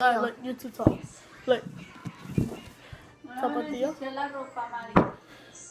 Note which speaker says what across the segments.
Speaker 1: Look, you're too tall. Look, tapatio,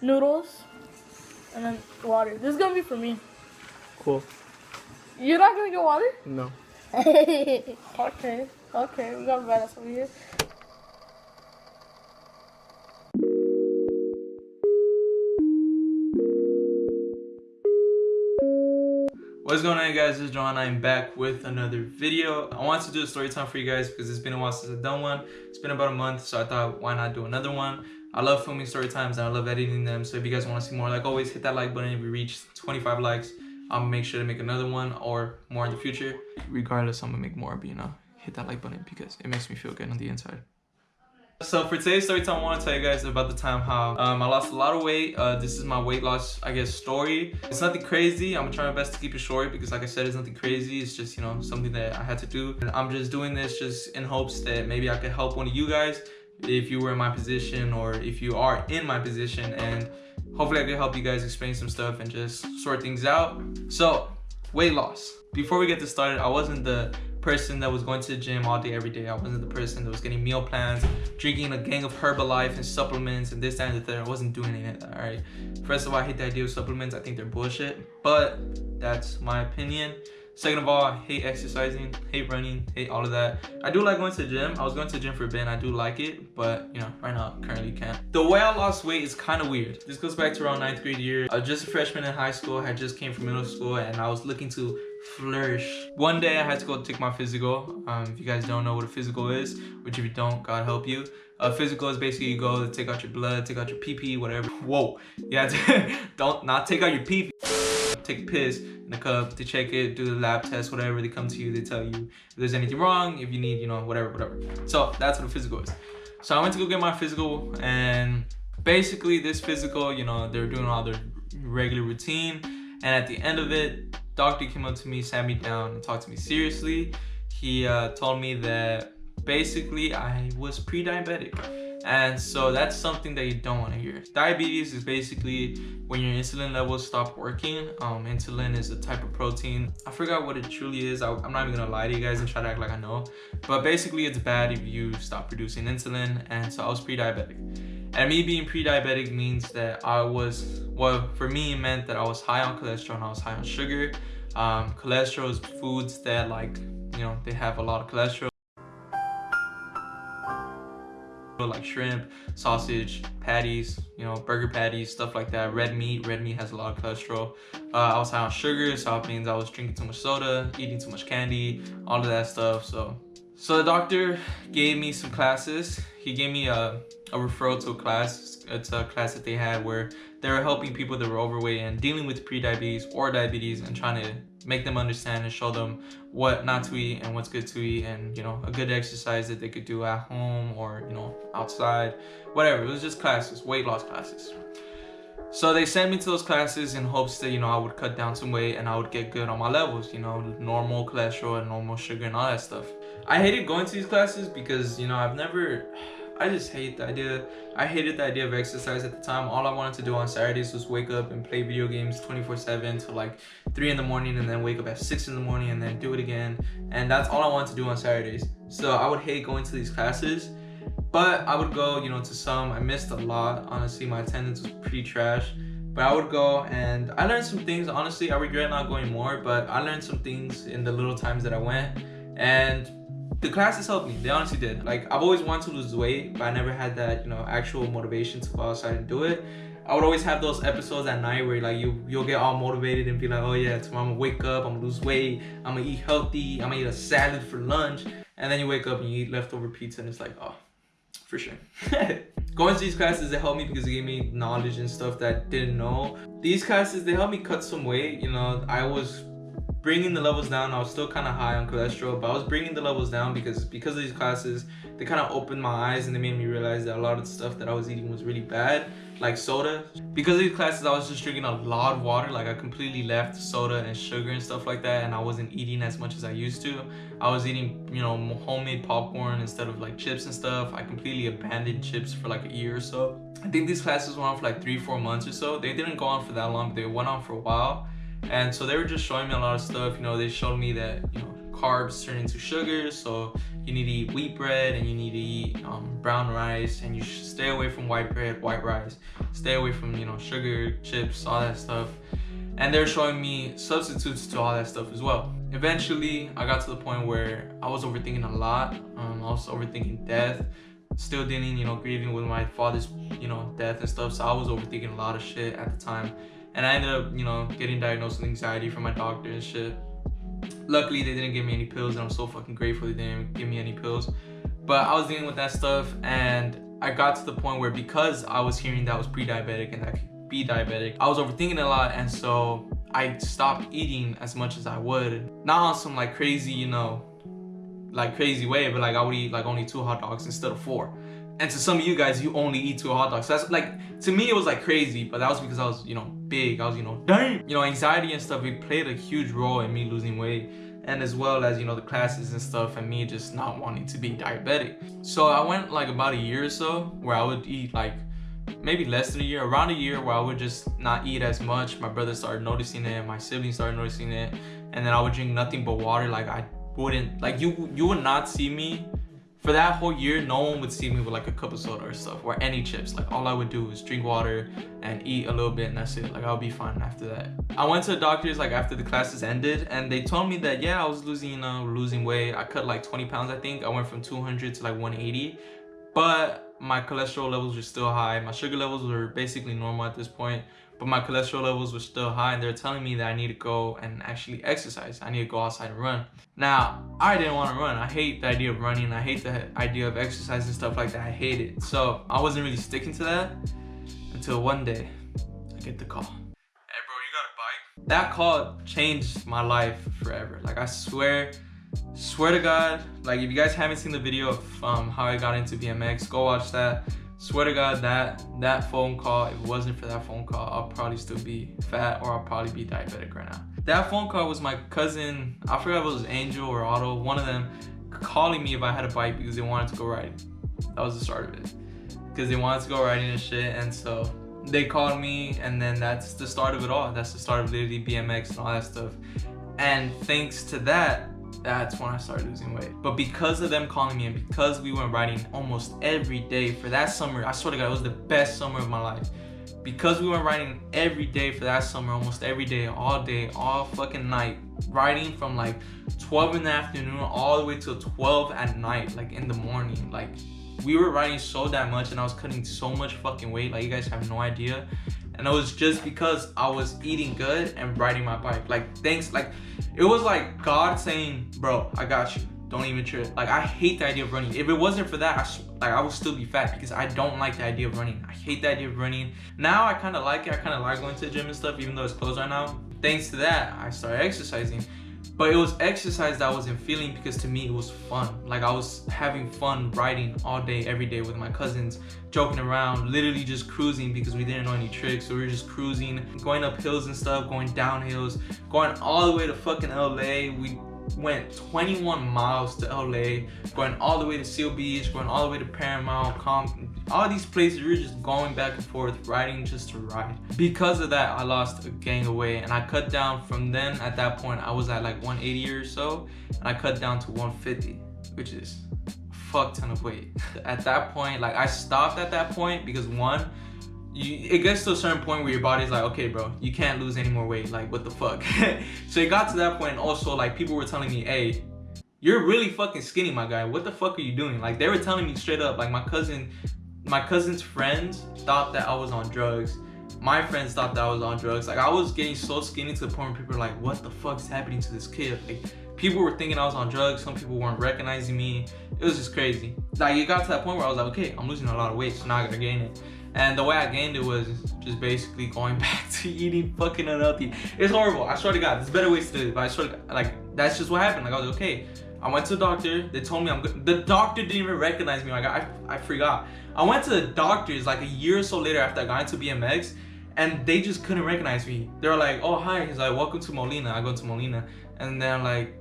Speaker 1: noodles, and then water. This is gonna be for me.
Speaker 2: Cool.
Speaker 1: You're not gonna get water?
Speaker 2: No.
Speaker 1: Okay, we got badass over here.
Speaker 2: What's going on, guys? This is John. I'm back with another video. I wanted to do a story time for you guys because it's been a while since I've done one. It's been about a month, so I thought, why not do another one? I love filming story times and I love editing them. So if you guys want to see more, like always, hit that like button. If we reach 25 likes, I'll make sure to make another one or more in the future. Regardless, I'm gonna make more, but you know, hit that like button because it makes me feel good on the inside. So for today's story time, I want to tell you guys about the time how I lost a lot of weight. This is my weight loss, I guess, story. It's nothing crazy. I'm gonna try my best to keep it short because, like I said, it's nothing crazy. It's just, you know, something that I had to do. And I'm just doing this just in hopes that maybe I could help one of you guys if you were in my position or if you are in my position, and hopefully I could help you guys explain some stuff and just sort things out. So, weight loss. Before we get this started, I wasn't the person that was going to the gym all day every day. I wasn't the person that was getting meal plans, drinking a gang of Herbalife and supplements and this, that, and the third. I wasn't doing any of that, all right? First of all, I hate the idea of supplements. I think they're bullshit, but that's my opinion. Second of all, I hate exercising, hate running, hate all of that. I do like going to the gym. I was going to the gym for a bit and I do like it, but you know, right now I currently can't. The way I lost weight is kind of weird. This goes back to around 9th grade year. I was just a freshman in high school. I had just came from middle school and I was looking to flourish. One day I had to go take my physical. If you guys don't know what a physical is, which if you don't, God help you. A physical is basically you go to take out your blood, take out your pee-pee, whatever. Whoa, you have to don't not take out your pee-pee. Take a piss in a cup to check it, do the lab test, whatever. They come to you, they tell you if there's anything wrong, if you need, you know, whatever. So that's what a physical is. So I went to go get my physical, and basically this physical, you know, they're doing all their regular routine, and at the end of it, doctor came up to me, sat me down, and talked to me seriously. He told me that basically I was pre-diabetic. And so that's something that you don't want to hear. Diabetes is basically when your insulin levels stop working. Insulin is a type of protein. I forgot what it truly is. I'm not even gonna lie to you guys and try to act like I know. But basically it's bad if you stop producing insulin. And so I was pre-diabetic. And me being pre-diabetic means that I was, well, for me it meant that I was high on cholesterol and I was high on sugar. Cholesterol is foods that, like, you know, they have a lot of cholesterol. Like shrimp, sausage, patties, you know, burger patties, stuff like that. Red meat has a lot of cholesterol. I was high on sugar, so it means I was drinking too much soda, eating too much candy, all of that stuff. So the doctor gave me some classes. He gave me a referral to a class. It's a class that they had where they were helping people that were overweight and dealing with pre-diabetes or diabetes and trying to make them understand and show them what not to eat and what's good to eat, and you know, a good exercise that they could do at home or, you know, outside, whatever. It was just classes, weight loss classes. So they sent me to those classes in hopes that, you know, I would cut down some weight and I would get good on my levels, you know, normal cholesterol and normal sugar and all that stuff. I hated going to these classes because, you know, I just hate the idea. I hated the idea of exercise at the time. All I wanted to do on Saturdays was wake up and play video games 24/7 till like 3 in the morning, and then wake up at 6 in the morning and then do it again. And that's all I wanted to do on Saturdays. So I would hate going to these classes, but I would go, you know, to some. I missed a lot. Honestly, my attendance was pretty trash. But I would go and I learned some things. Honestly, I regret not going more, but I learned some things in the little times that I went. And the classes helped me. They honestly did. Like, I've always wanted to lose weight, but I never had that, you know, actual motivation to go outside and do it. I would always have those episodes at night where like you'll get all motivated and be like, oh yeah, tomorrow I'm gonna wake up, I'm gonna lose weight, I'm gonna eat healthy, I'm gonna eat a salad for lunch, and then you wake up and you eat leftover pizza and it's like, oh, for sure. Going to these classes, they helped me because they gave me knowledge and stuff that I didn't know. These classes, they helped me cut some weight. You know, I was bringing the levels down. I was still kind of high on cholesterol, but I was bringing the levels down because of these classes. They kind of opened my eyes and they made me realize that a lot of the stuff that I was eating was really bad, like soda. Because of these classes, I was just drinking a lot of water. Like, I completely left soda and sugar and stuff like that, and I wasn't eating as much as I used to. I was eating, you know, homemade popcorn instead of like chips and stuff. I completely abandoned chips for like a year or so. I think these classes went on for like 3-4 months or so. They didn't go on for that long, but they went on for a while. And so they were just showing me a lot of stuff. You know, they showed me that, you know, carbs turn into sugar, so you need to eat wheat bread and you need to eat brown rice, and you should stay away from white bread, white rice, stay away from, you know, sugar, chips, all that stuff. And they're showing me substitutes to all that stuff as well. Eventually, I got to the point where I was overthinking a lot. I was overthinking death, still dealing, you know, grieving with my father's, you know, death and stuff. So I was overthinking a lot of shit at the time. And I ended up, you know, getting diagnosed with anxiety from my doctor and shit. Luckily, they didn't give me any pills, and I'm so fucking grateful they didn't give me any pills. But I was dealing with that stuff, and I got to the point where, because I was hearing that I was pre-diabetic and that I could be diabetic, I was overthinking a lot, and so I stopped eating as much as I would. Not on some like crazy, you know, like crazy way, but like I would eat like only 2 hot dogs instead of 4. And to some of you guys, you only eat 2 hot dogs. So that's like, to me, it was like crazy, but that was because I was, you know, big. I was, you know, dang. You know, anxiety and stuff, it played a huge role in me losing weight. And as well as, you know, the classes and stuff, and me just not wanting to be diabetic. So I went like about a year or so where I would eat like, maybe less than a year, around a year, where I would just not eat as much. My brother started noticing it, my siblings started noticing it. And then I would drink nothing but water. Like I wouldn't, like you would not see me. For that whole year, no one would see me with like a cup of soda or stuff, or any chips. Like all I would do was drink water and eat a little bit, and that's it. Like I'll be fine after that. I went to the doctors like after the classes ended, and they told me that yeah, I was losing weight. I cut like 20 pounds, I think. I went from 200 to like 180, but my cholesterol levels were still high. My sugar levels were basically normal at this point, but my cholesterol levels were still high, and they're telling me that I need to go and actually exercise. I need to go outside and run. Now, I didn't want to run. I hate the idea of running. I hate the idea of exercise and stuff like that. I hate it. So I wasn't really sticking to that until one day I get the call. Hey bro, you got a bike? That call changed my life forever. Like I swear to God, like if you guys haven't seen the video of how I got into BMX, go watch that. Swear to God, that phone call, if it wasn't for that phone call, I'll probably still be fat, or I'll probably be diabetic right now. That phone call was my cousin, I forgot if it was Angel or Otto, one of them, calling me if I had a bike because they wanted to go riding. That was the start of it. Because they wanted to go riding and shit, and so they called me, and then that's the start of it all. That's the start of literally BMX and all that stuff. And thanks to that, that's when I started losing weight. But because of them calling me, and because we went riding almost every day for that summer, I swear to God, it was the best summer of my life. Because we went riding every day for that summer, almost every day, all fucking night, riding from like 12 in the afternoon all the way till 12 at night, like in the morning. Like we were riding so damn much, and I was cutting so much fucking weight, like you guys have no idea. And it was just because I was eating good and riding my bike. Like thanks, like it was like God saying, bro, I got you, don't even trip. Like I hate the idea of running. If it wasn't for that, I would still be fat, because I don't like the idea of running. I hate the idea of running. Now I kind of like it. I kind of like going to the gym and stuff, even though it's closed right now. Thanks to that, I started exercising. But it was exercise that I wasn't feeling, because to me it was fun. Like I was having fun riding all day, every day with my cousins, joking around, literally just cruising, because we didn't know any tricks. So we were just cruising, going up hills and stuff, going down hills, going all the way to fucking LA. We went 21 miles to LA, going all the way to Seal Beach, going all the way to Paramount, all these places. We were just going back and forth, riding just to ride. Because of that, I lost a gang of weight, and I cut down from then. At that point, I was at like 180 or so, and I cut down to 150, which is a fuck ton of weight. At that point, like I stopped at that point because one, it gets to a certain point where your body's like, okay bro, you can't lose any more weight, like what the fuck. So it got to that point, and also like people were telling me, hey, you're really fucking skinny, my guy, what the fuck are you doing? Like they were telling me straight up. Like my cousin's friends thought that I was on drugs. My friends thought that I was on drugs. Like I was getting so skinny to the point where people were like, what the fuck's happening to this kid? Like people were thinking I was on drugs. Some people weren't recognizing me. It was just crazy. Like it got to that point where I was like, okay, I'm losing a lot of weight, so now I gotta gain it. And the way I gained it was just basically going back to eating fucking unhealthy. It's horrible. I swear to God, there's better ways to do it, but I swear to God, like that's just what happened. Like I was like, okay. I went to the doctor. They told me I'm good. The doctor didn't even recognize me. Like I forgot. I went to the doctors like a year or so later after I got into BMX, and they just couldn't recognize me. They were like, oh hi. He's like, welcome to Molina. I go to Molina, and they're like,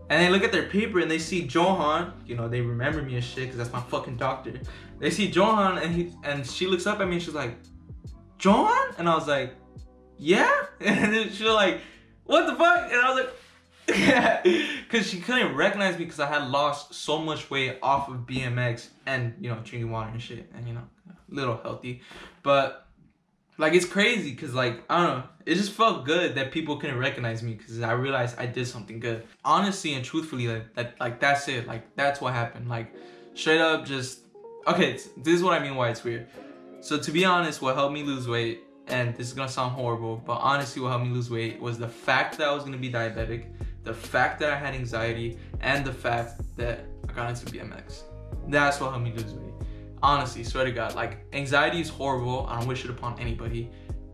Speaker 2: and they look at their paper and they see Johan. You know, they remember me as shit because that's my fucking doctor. They see Johan, and she looks up at me and she's like, Johan? And I was like, yeah. And then she was like, what the fuck? And I was like, Because she couldn't recognize me because I had lost so much weight off of BMX and, you know, drinking water and shit. And, you know, a little healthy. But, like, it's crazy because, like, I don't know. It just felt good that people couldn't recognize me because I realized I did something good. Honestly and truthfully, like that's it. Like, that's what happened. Like, straight up just... Okay, this is what I mean why it's weird. So, to be honest, what helped me lose weight, and this is gonna sound horrible, but honestly what helped me lose weight was the fact that I was gonna be diabetic, the fact that I had anxiety, and the fact that I got into BMX. That's what helped me lose weight. Honestly, swear to God, like, anxiety is horrible. I don't wish it upon anybody.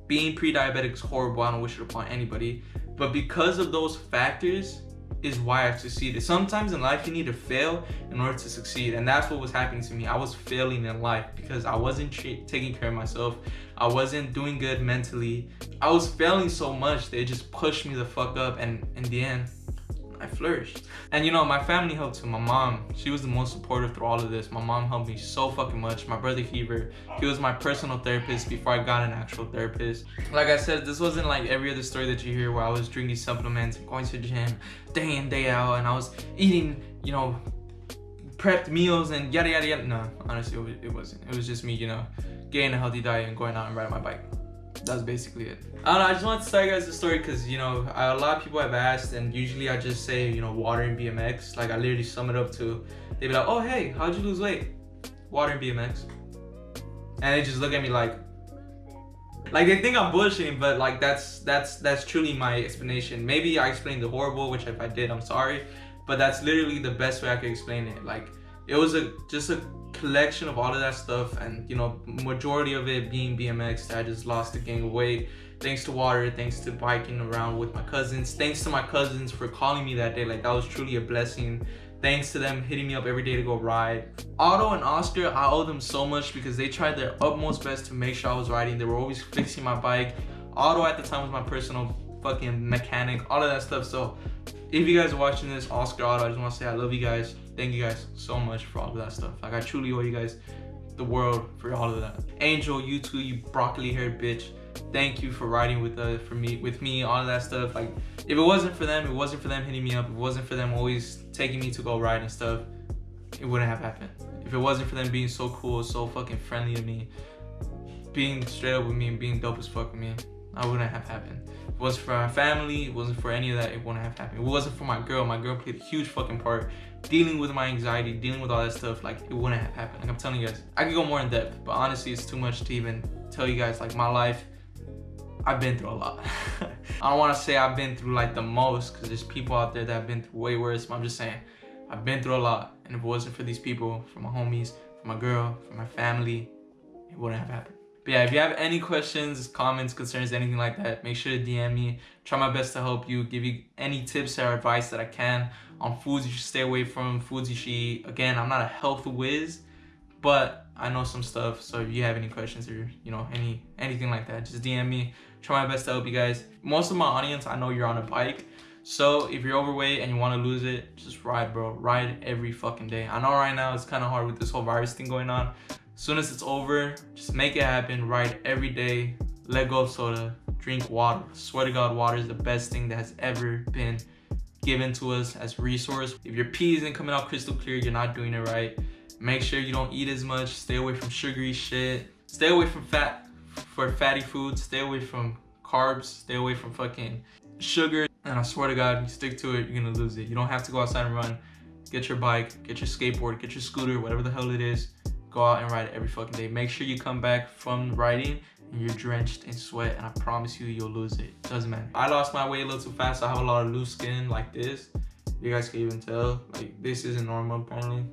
Speaker 2: Being pre-diabetic is horrible. I don't wish it upon anybody. But because of those factors is why I've succeeded. Sometimes in life you need to fail in order to succeed, and that's what was happening to me. I was failing in life because I wasn't taking care of myself. I wasn't doing good mentally. I was failing so much that it just pushed me the fuck up, and in the end, I flourished. And you know, my family helped too. My mom, she was the most supportive through all of this. My mom helped me so fucking much. My brother Heber, he was my personal therapist before I got an actual therapist. Like I said, this wasn't like every other story that you hear where I was drinking supplements and going to the gym day in, day out, and I was eating, you know, prepped meals and yada yada yada. No, honestly, it wasn't. It was just me, you know, getting a healthy diet and going out and riding my bike. That's basically it. I don't know, I just wanted to tell you guys the story because, you know, a lot of people have asked, and usually I just say, you know, water and BMX. Like, I literally sum it up to, they'd be like, oh, hey, how'd you lose weight? Water and BMX. And they just look at me like they think I'm bullshitting, but like that's truly my explanation. Maybe I explained the horrible, which if I did, I'm sorry, but that's literally the best way I could explain it. Like, it was just a collection of all of that stuff, and you know, majority of it being BMX. I just lost a gang of weight thanks to water, thanks to biking around with my cousins, thanks to my cousins for calling me that day. Like, that was truly a blessing. Thanks to them hitting me up every day to go ride. Otto and Oscar, I owe them so much because they tried their utmost best to make sure I was riding. They were always fixing my bike. Otto at the time was my personal fucking mechanic, all of that stuff. So if you guys are watching this, Oscar, Otto, I just want to say I love you guys. Thank you guys so much for all of that stuff. Like, I truly owe you guys the world for all of that. Angel, you too, you broccoli haired bitch. Thank you for riding with me, all of that stuff. Like, if it wasn't for them hitting me up, if it wasn't for them always taking me to go ride and stuff, it wouldn't have happened. If it wasn't for them being so cool, so fucking friendly to me, being straight up with me and being dope as fuck with me, I wouldn't have happened. If it wasn't for my family, it wasn't for any of that, it wouldn't have happened. If it wasn't for my girl played a huge fucking part. Dealing with my anxiety, dealing with all that stuff, like, it wouldn't have happened. Like, I'm telling you guys, I could go more in depth, but honestly, it's too much to even tell you guys. Like, my life, I've been through a lot. I don't want to say I've been through like the most, because there's people out there that have been through way worse, but I'm just saying I've been through a lot, and if it wasn't for these people, for my homies, for my girl, for my family, it wouldn't have happened. But yeah, if you have any questions, comments, concerns, anything like that, make sure to DM me. Try my best to help you, give you any tips or advice that I can on foods you should stay away from, foods you should eat. Again, I'm not a health whiz, but I know some stuff. So if you have any questions or, you know, anything like that, just DM me. Try my best to help you guys. Most of my audience, I know you're on a bike. So if you're overweight and you want to lose it, just ride, bro. Ride every fucking day. I know right now it's kind of hard with this whole virus thing going on. As soon as it's over, just make it happen. Ride every day. Let go of soda. Drink water. Swear to God, water is the best thing that has ever been given to us as a resource. If your pee isn't coming out crystal clear, you're not doing it right. Make sure you don't eat as much. Stay away from sugary shit. Stay away from fatty foods. Stay away from carbs. Stay away from fucking sugar. And I swear to God, you stick to it, you're gonna lose it. You don't have to go outside and run. Get your bike, get your skateboard, get your scooter, whatever the hell it is. Go out and ride it every fucking day. Make sure you come back from riding and you're drenched in sweat, and I promise you, you'll lose it. Doesn't matter. I lost my weight a little too fast. So I have a lot of loose skin like this. You guys can even tell. Like, this isn't normal apparently.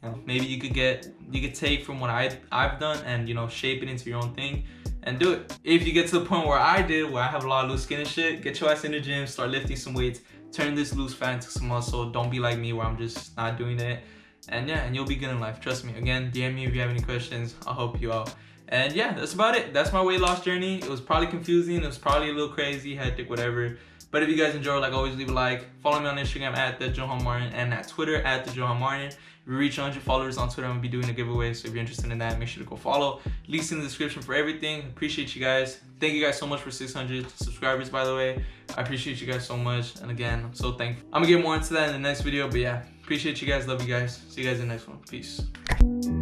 Speaker 2: You know, maybe you could take from what I've done and, you know, shape it into your own thing and do it. If you get to the point where I did, where I have a lot of loose skin and shit, get your ass in the gym, start lifting some weights, turn this loose fat into some muscle. Don't be like me where I'm just not doing it. And yeah, and you'll be good in life. Trust me. Again, DM me if you have any questions. I'll help you out. And yeah, that's about it. That's my weight loss journey. It was probably confusing. It was probably a little crazy, hectic, whatever. But if you guys enjoyed, like always, leave a like. Follow me on Instagram at @TheJohanMartin and at Twitter at @TheJohanMartin. If we reach 100 followers on Twitter, I'm gonna be doing a giveaway. So if you're interested in that, make sure to go follow. Links in the description for everything. Appreciate you guys. Thank you guys so much for 600 subscribers, by the way. I appreciate you guys so much. And again, I'm so thankful. I'm gonna get more into that in the next video. But yeah, appreciate you guys. Love you guys. See you guys in the next one. Peace.